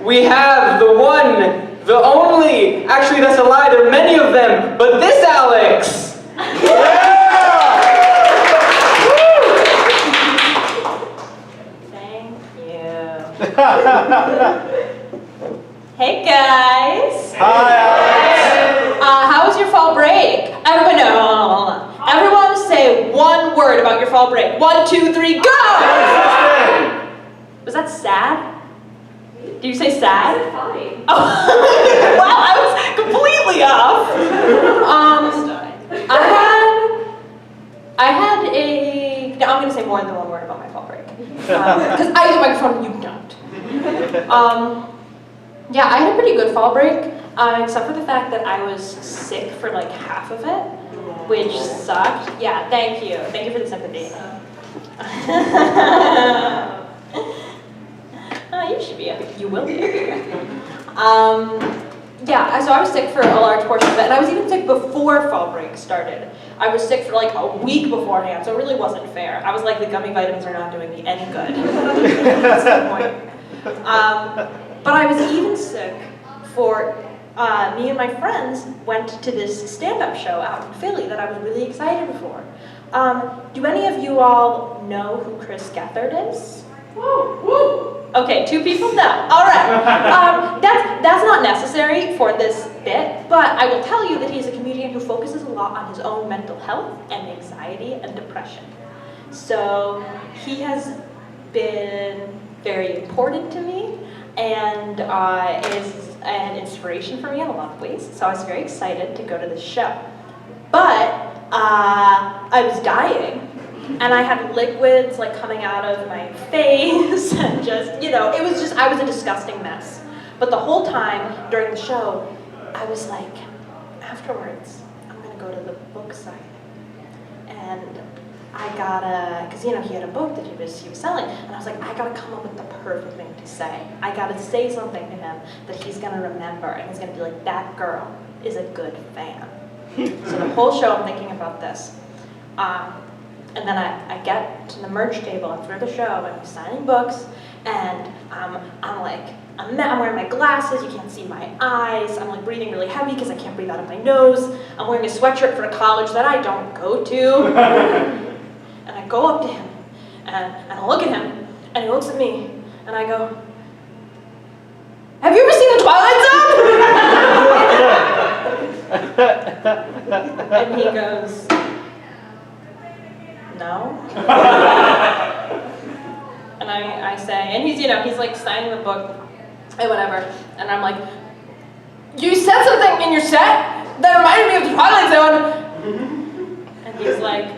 we have the one, the only, actually that's a lie, there are many of them, but this Alex! Thank you. Hey guys! Hi, Alex! How was your fall break? Everyone, no. Everyone say one word about your fall break. 1, 2, 3, go! Was that sad? Did you say sad? Fine. Oh. Wow, I was completely off. I had a. No, I'm gonna say more than one word about my fall break because I use a microphone, you don't. Yeah, I had a pretty good fall break, except for the fact that I was sick for like half of it, which sucked. Yeah, thank you. Thank you for the sympathy. You should be happy. You will be happy. Yeah, so I was sick for a large portion of it, and I was even sick before fall break started. I was sick for like a week beforehand, so it really wasn't fair. I was like, the gummy vitamins are not doing me any good. That's the point. But I was even sick for, me and my friends went to this stand-up show out in Philly that I was really excited for. Do any of you all know who Chris Gethard is? Woo! Woo! Okay, 2 people know. All right. That's not necessary for this bit, but I will tell you that he's a comedian who focuses a lot on his own mental health and anxiety and depression. So he has been very important to me and is an inspiration for me in a lot of ways. So I was very excited to go to this show. But I was dying. And I had liquids like coming out of my face and just, you know, it was just, I was a disgusting mess. But the whole time during the show, I was like, afterwards, I'm gonna go to the book signing. And I gotta, cause you know, he had a book that he was selling. And I was like, I gotta come up with the perfect thing to say. I gotta say something to him that he's gonna remember. And he's gonna be like, that girl is a good fan. So the whole show I'm thinking about this. And then I get to the merch table after the show and I'm signing books and I'm wearing my glasses, you can't see my eyes, I'm like breathing really heavy because I can't breathe out of my nose, I'm wearing a sweatshirt for a college that I don't go to, and I go up to him and I look at him and he looks at me and I go, have you ever seen The Twilight Zone? And he goes, no. And I say, and he's, you know, he's like signing the book and whatever, and I'm like, you said something in your set that reminded me of The Twilight Zone. And he's like,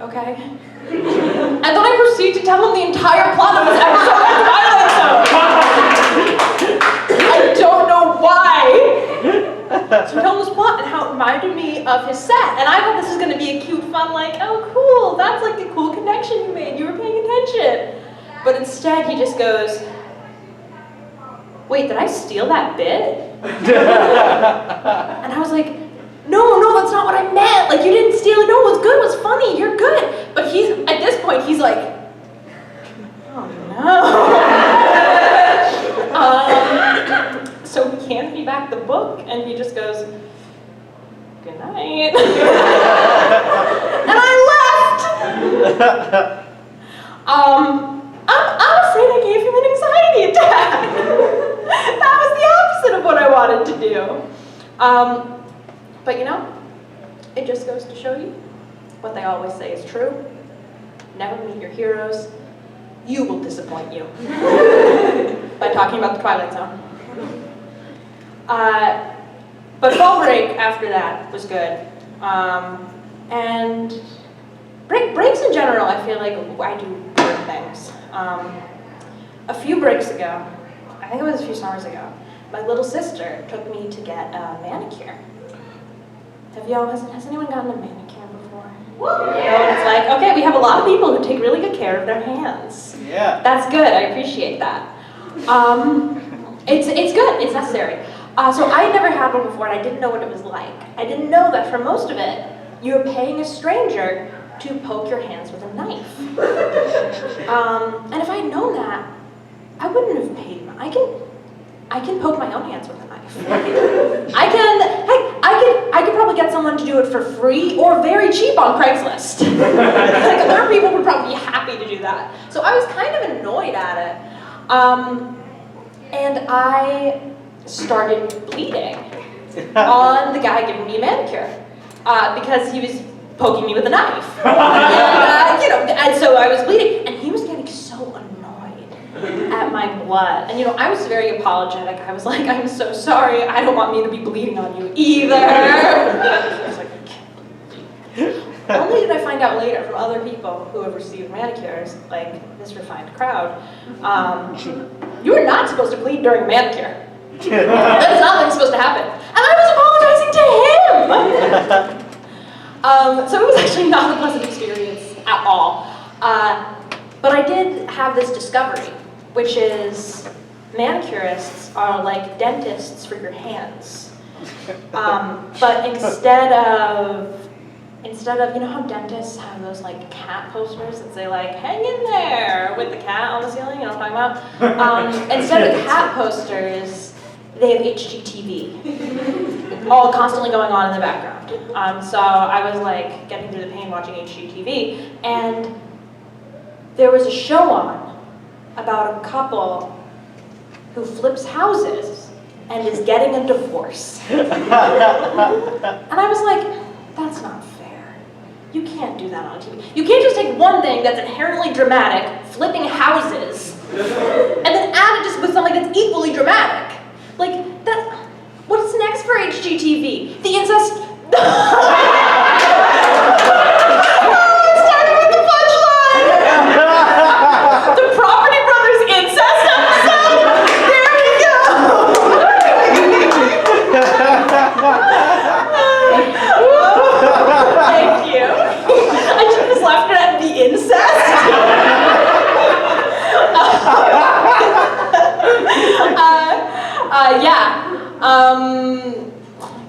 okay. And then I proceed to tell him the entire plot of this episode of Twilight Zone. I don't know why. So tell him this plot and how it reminded me of his set. And I thought this was going to be a cute, fun, like, oh, cool, that's like a cool connection you made. You were paying attention. But instead, he just goes, wait, did I steal that bit? And I was like, no, that's not what I meant. Like, you didn't steal it. No, it was good. It was funny. You're good. But he's, at this point, he's like, oh, no. So he hands me back the book, and he just goes, good night. And I left! I'm afraid I gave him an anxiety attack. That was the opposite of what I wanted to do. But you know, it just goes to show you what they always say is true. Never meet your heroes. You will disappoint you. By talking about The Twilight Zone. But fall break after that was good. And breaks in general, I feel like I do weird things. A few breaks ago, I think it was a few summers ago, my little sister took me to get a manicure. Has anyone gotten a manicure before? Woo! You know what it's like? Okay, we have a lot of people who take really good care of their hands. Yeah. That's good, I appreciate that. It's good, it's necessary. So I had never had one before and I didn't know what it was like. I didn't know that for most of it, you're paying a stranger to poke your hands with a knife. And if I had known that, I wouldn't have paid I can poke my own hands with a knife. I could probably get someone to do it for free or very cheap on Craigslist. Like, other people would probably be happy to do that. So I was kind of annoyed at it. And I started bleeding on the guy giving me a manicure because he was poking me with a knife. And so I was bleeding, and he was getting so annoyed at my blood. And I was very apologetic. I was like, I'm so sorry. I don't want me to be bleeding on you either. I was like, I can't believe. Only did I find out later from other people who have received manicures, like this refined crowd, you are not supposed to bleed during a manicure. That is not what's supposed to happen. And I was apologizing to him! So it was actually not a pleasant experience at all. But I did have this discovery, which is manicurists are like dentists for your hands. But instead of, how dentists have those like cat posters that say like, hang in there with the cat on the ceiling, you know what I'm talking about? Instead of cat posters, they have HGTV, all constantly going on in the background. So I was like getting through the pain watching HGTV, and there was a show on about a couple who flips houses and is getting a divorce. And I was like, that's not fair. You can't do that on TV. You can't just take one thing that's inherently dramatic, flipping houses, and then add it just with something that's equally dramatic. Like, that, what's next for HGTV? The incest... Starting with the punchline! The Property Brothers incest episode? There we go! Thank you. I just left it at the incest.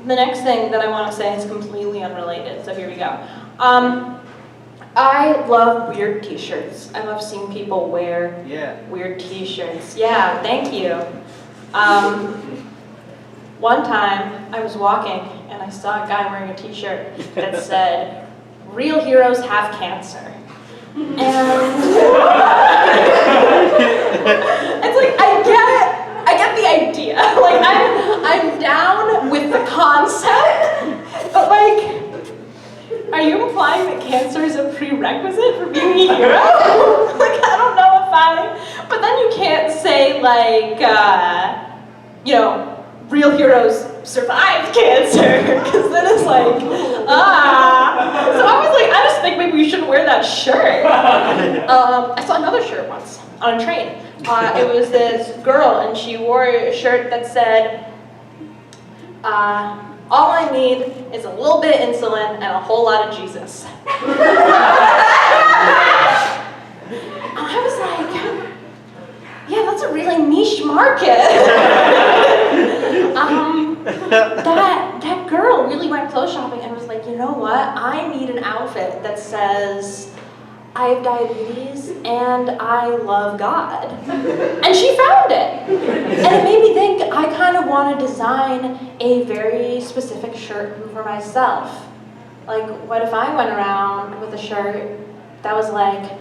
The next thing that I want to say is completely unrelated, so here we go. I love weird t-shirts. I love seeing people wear weird t-shirts. Yeah, thank you. One time, I was walking, and I saw a guy wearing a t-shirt that said, "Real heroes have cancer." And it's like, I get the idea. Like, I'm down with the concept, but like, are you implying that cancer is a prerequisite for being a hero? Like, I don't know if but then you can't say like, real heroes survived cancer, because then it's like, So I was like, I just think maybe we shouldn't wear that shirt. I saw another shirt once on a train. It was this girl, and she wore a shirt that said, all I need is a little bit of insulin and a whole lot of Jesus. And I was like, yeah, that's a really niche market. That girl really went clothes shopping and was like, you know what? I need an outfit that says, I have diabetes and I love God. And she found it. And it made me think, I kind of want to design a very specific shirt for myself. Like, what if I went around with a shirt that was like,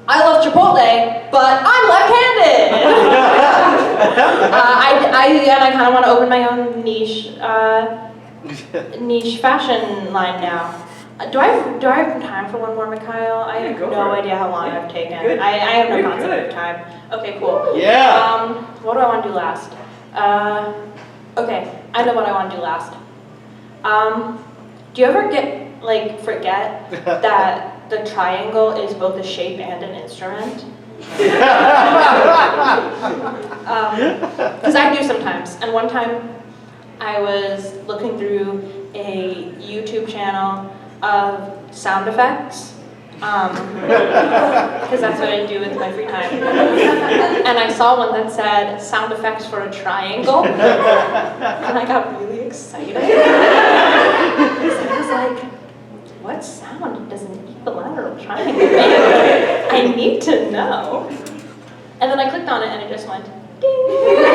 I love Chipotle, but I'm left-handed. I kind of want to open my own niche fashion line now. Do I have time for one more, Mikhail? I have no idea how long I've taken. I have no concept of time. Okay, cool. Yeah. What do I want to do last? Okay, I know what I want to do last. Do you ever forget that the triangle is both a shape and an instrument? Because I do sometimes. And one time I was looking through a YouTube channel of sound effects, because that's what I do with my free time. And I saw one that said sound effects for a triangle, and I got really excited. So I was like, what sound does an equilateral triangle make? I need to know. And then I clicked on it and it just went, Ding.